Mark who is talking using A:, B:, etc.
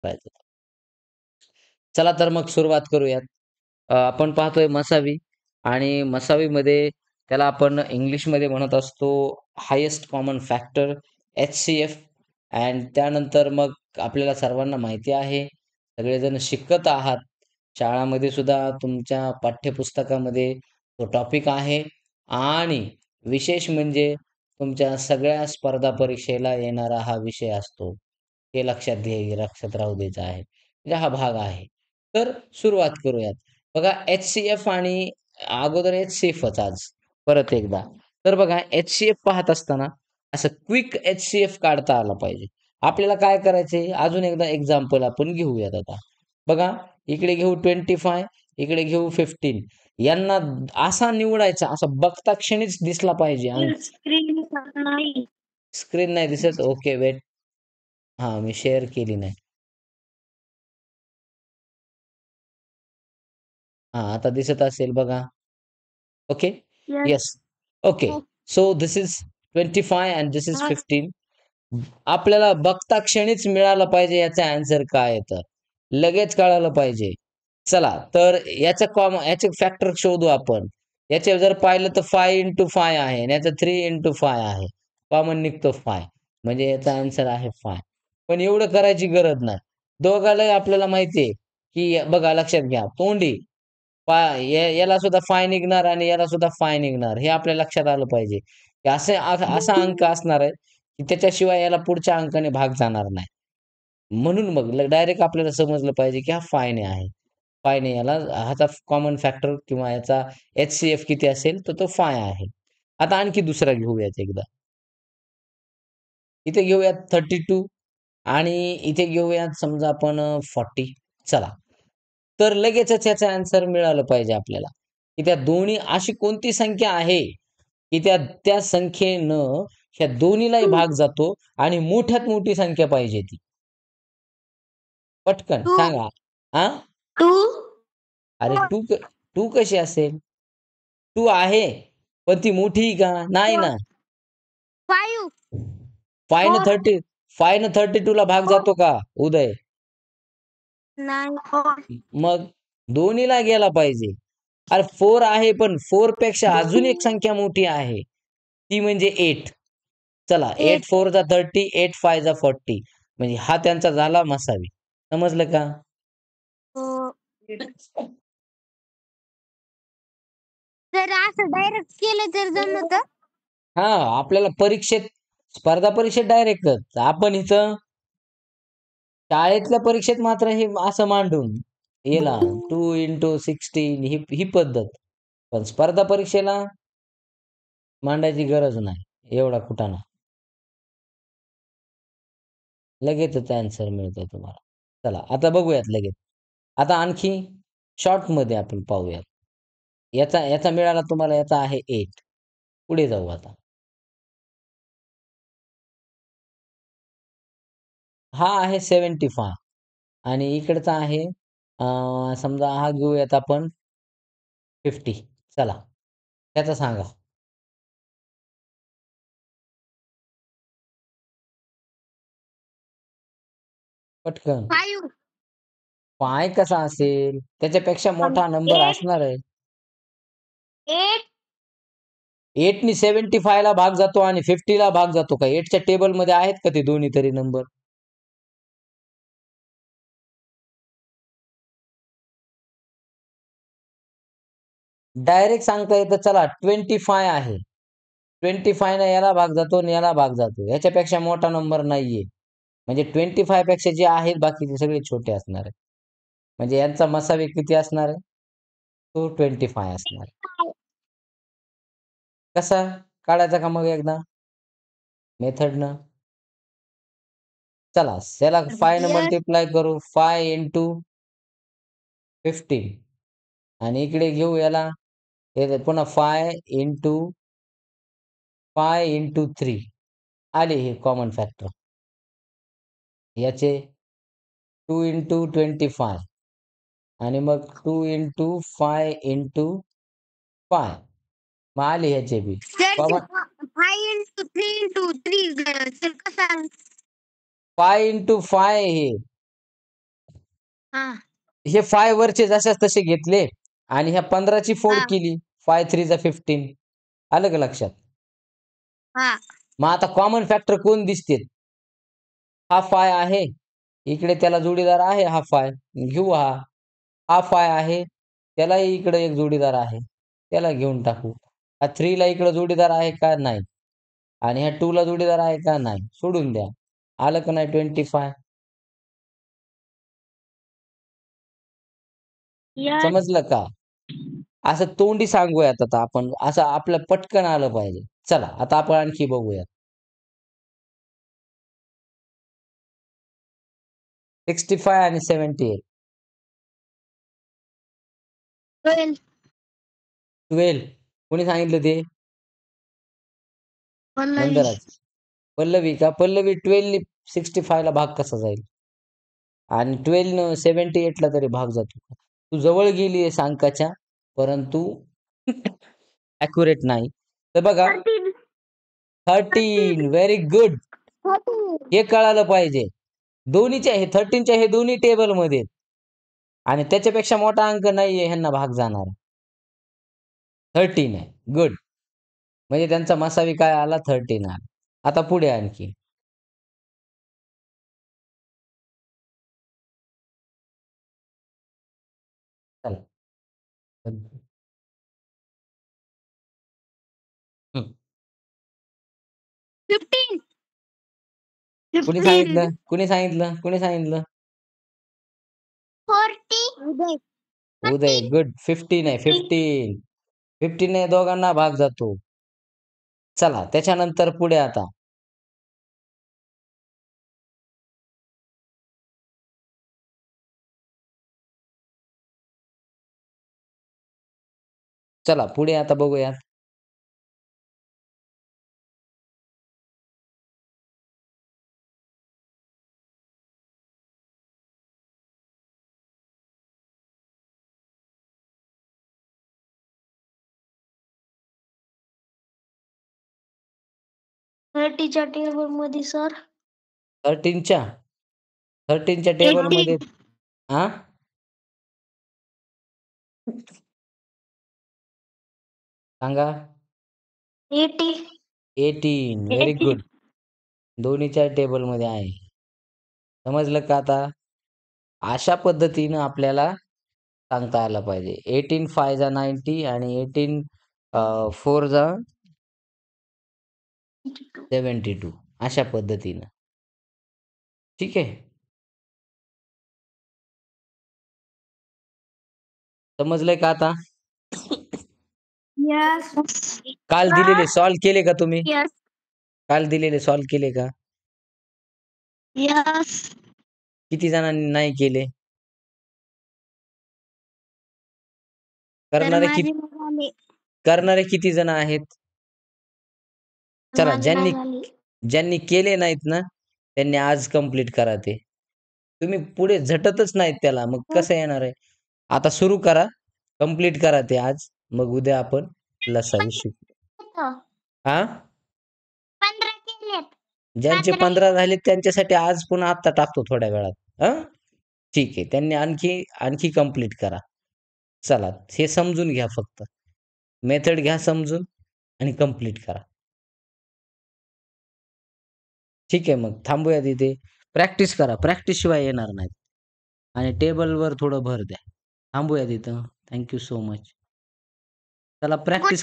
A: करायचं. चला तर मग सुरुवात करूयात. आपण पाहतोय मसावी आणि मसावीमध्ये त्याला आपण इंग्लिशमध्ये म्हणत असतो highest common factor H-C-F and त्यानंतर मग आपल्याला सर्वांना माहिती आहे, सगळेजण शिकत आहात. शाळामध्ये सुद्धा तुमच्या पाठ्यपुस्तकामध्ये तो टॉपिक आहे आणि विशेष म्हणजे तुमच्या सगळ्या स्पर्धा परीक्षेला येणारा हा विषय असतो. हे लक्षात राहू द्यायचं आहे. म्हणजे हा भाग आहे. तर सुरुवात करूयात. बघा एच-सी-एफ आणि अगोदर एच-सी-एफच आज परत एकदा. तर बघा एच-सी-एफ पाहत असताना असं क्विक एच-सी-एफ काढता आला पाहिजे. आपल्याला काय करायचंय अजून एकदा एक्झाम्पल आपण घेऊयात आता. बघा इकडे घेऊ 25 इकडे घेऊ 15 यांना असा निवडायचा असा बघता क्षणीच दिसला पाहिजे अंक.
B: स्क्रीन नाही.
A: स्क्रीन नाही दिसत? Okay wait. हां, मी शेअर केली नाही. हां, आता दिसत असेल बघा. ओके.
B: Yes.
A: येस. ओके.
B: हो.
A: So this is 25 and this is
B: हा.
A: 15. आपल्याला बघता क्षणीच मिळालं पाहिजे याचा आन्सर काय आहे तर. लगेच कळालं पाहिजे. चला तर याचे फॅक्टर शोधू आपण. याचे जर पाहिलं तर 5 आहे आणि याचं 3 आहे. कॉमन निघतो 5 म्हणजे याचा आन्सर आहे 5. पण एवढं करायची गरज नाही. दोघालाही आपल्याला माहिती आहे, की बघा लक्षात घ्या तोंडी याला सुद्धा 5 निघणार आणि याला सुद्धा 5 निघणार. हे आपल्या लक्षात आलं पाहिजे. की असा अंक असणार आहे, की त्याच्याशिवाय याला पुढच्या अंकाने भाग जाणार नाही. म्हणून मग डायरेक्ट आपल्याला समजलं पाहिजे, की हा 5 ने आहे. 5 ने याला ह्याचा कॉमन फॅक्टर किंवा याचा एच-सी-एफ किती असेल, तर तो 5 आहे. आता आणखी दुसरा घेऊयात एकदा. इथे घेऊयात 32 आणि इथे घेऊयात समजा आपण 40. चला. तर लगेचच याचं आन्सर मिळालं पाहिजे आपल्याला, की त्या दोन्ही अशी कोणती संख्या आहे, की त्या त्या संख्येनं ह्या दोन्हीलाही भाग जातो आणि मोठ्यात मोठी संख्या पाहिजे ती. पटकन
B: टू.
A: सांगा. हां?
B: टू.
A: अरे 2 कशी असेल? 2 आहे, पण ती मोठी का? नाही ना.
B: 5.
A: 5 न
B: 4.
A: 30 5 न 32 ला भाग जातो का उदय?
B: नाही. 4.
A: मग दोन्हीला गेला पाहिजे. अरे 4 आहे, पण 4 पेक्षा अजून एक संख्या मोठी आहे. ती म्हणजे 8. चला 8
B: 8.
A: 4 जा 30, 8 5 जा 40. म्हणजे हा त्यांचा झाला मसावी. समजलं का?
B: जर असं डायरेक्ट केलं तर जमत.
A: हां, आपल्याला स्पर्धा परीक्षेत डायरेक्टच. आपण इथं शाळेतल्या परीक्षेत मात्र हे असं मांडून याला 2 × 16 ही पद्धत. पण स्पर्धा परीक्षेला मांडायची गरज नाही. एवढा कुटाणा. लगेचच आन्सर मिळतोय तुम्हाला. चला आता बघूयात लगेच. आता आणखी शॉर्टमध्ये आपण पाहूयात. याचा याचा मिळाला तुम्हाला याचा आहे 8. पुढे जाऊ आता. हा आहे 75 आणि इकडचा आहे समजा हा घेऊयात आपण 50. चला त्याचा सांगा. पटकन.
B: 5.
A: पाय कसा असेल? त्याच्यापेक्षा मोठा नंबर
B: 8.
A: असणार आहे.
B: 8.
A: 8 नी 75 ला भाग जातो आणि 50 ला भाग जातो का? 8 च्या टेबलमध्ये आहेत का ते दोन्ही तरी नंबर? डायरेक्ट सांगता येतं चला 25 आहे. 25 ने याला भाग जातो आणि याला भाग जातो. ह्याच्यापेक्षा मोठा नंबर नाहीये. म्हणजे 25 पेक्षा जे आहेत बाकीचे सगळे छोटे असणार आहेत. म्हणजे यांचा मसावी किती असणार आहे? तो 25 असणार आहे. कसा काढायचा का मग एकदा मेथडनं? चला याला 5 न
B: Yes.
A: मल्टिप्लाय करू. 5 × 15 आणि इकडे घेऊ याला हे पुन्हा 5 × 3 आले हे कॉमन फॅक्टर. याचे 2 × 25 आणि मग 2 × 5 × 5 मग आले ह्याचे बी.
B: Sir,
A: common
B: 5 into 3 into 3 sir कसं
A: 5 × 5 हे
B: हा
A: हे 5 वरचे जशाच तसे घेतले आणि ह्या 15ची फोड
B: हा
A: केली. 5 3 जा 15. आलं का लक्षात?
B: हा
A: मग आता कॉमन फॅक्टर कोण दिसतेत? हा 5 आहे. इकडे त्याला जोडीदार आहे हा 5. घेऊ हा. हा 5 आहे. त्यालाही इकडे एक जोडीदार आहे. त्याला घेऊन टाकू. हा 3 ला इकडे जोडीदार आहे का? नाही. आणि ह्या 2 ला जोडीदार आहे का? नाही. सोडून द्या. आलं का नाही 25?
B: यस
A: समजलं का? असं तोंडी सांगूयात आता आपण. असं आपलं पटकन आलं पाहिजे. चला आता आपण आणखी बघूया. 65 आणि 78.
B: 12
A: 12 कोणी सांगितलं ते?
B: पल्लवी
A: नंदराज. पल्लवी का? पल्लवी 12 नी 65 ला भाग कसा जाईल? आणि 12 न 78 ला तरी भाग जातो. तू जवळ गेली आहेस अंकाच्या, परंतु ॲक्युरेट नाही. तर बघा
B: 13
A: 13 व्हेरी गुड.
B: 14
A: हे कळालं पाहिजे. दोन्हीच्या हे 13च्या हे दोन्ही टेबलमध्ये आहेत. आणि त्याच्यापेक्षा मोठा अंक नाहीये ह्यांना भाग जाणारा. 13 आहे. गुड. म्हणजे त्यांचा मसावी काय आला? 13 आला. आता पुढे आणखी. चला. हं.
B: 15
A: कुणी
B: 15
A: सांगितलं? कुणी सांगितलं? कुणी सांगितलं?
B: 40 उदय
A: उदय.
B: 13
A: गुड. 15 आहे. 15. 15 ने दोघांना भाग जातो. चला त्याच्यानंतर पुढे आता. चला पुढे आता बघूयात.
B: च्या टेबल मध्ये सर
A: 13च्या 13च्या टेबलमध्ये
B: 18
A: हां? सांगा.
B: 80
A: 18 व्हेरी
B: 80
A: गुड. दोन्हीच्या टेबलमध्ये आहे. समजलं का आता? अशा पद्धतीनं आपल्याला सांगता आलं पाहिजे. 18 5 जा 90 आणि 18 4 जा 72 अशा पद्धतीनं. ठीक आहे. समजलंय का आता?
B: यस
A: काल दिलेले सॉल्व्ह केले का तुम्ही?
B: यस
A: काल दिलेले सॉल्व्ह केले का?
B: यस
A: किती जणांनी नाही केले?
B: तर
A: करणारे
B: माझे
A: किती
B: झाले
A: करणारे किती जण आहेत? चला
B: माझे
A: ज्यांनी
B: नाही झाले
A: ज्यांनी केले नाहीत ना, त्यांनी आज कंप्लीट करा ते. तुम्ही पुढे झटतच नाहीत त्याला, मग कसं येणार आहे? आता सुरू करा, कंप्लीट करा ते आज. मग उद्या आपण लसावी शिकू. हां?
B: 15 केलेत
A: ज्यांचे
B: 15
A: 15 झालेत त्यांच्यासाठी आज पुन्हा आत्ता टाकतो थोड्या वेळात. हां? ठीक आहे. त्यांनी आणखी आणखी कंप्लीट करा. चला, हे समजून घ्या फक्त. मेथड घ्या समजून आणि कंप्लीट करा. ठीक आहे मग थांबूया तिथे. प्रॅक्टिस करा. प्रॅक्टिस शिवाय येणार नाहीत. आणि टेबलवर थोडं भर द्या. थांबूया तिथं. Thank you so much. चला प्रॅक्टिस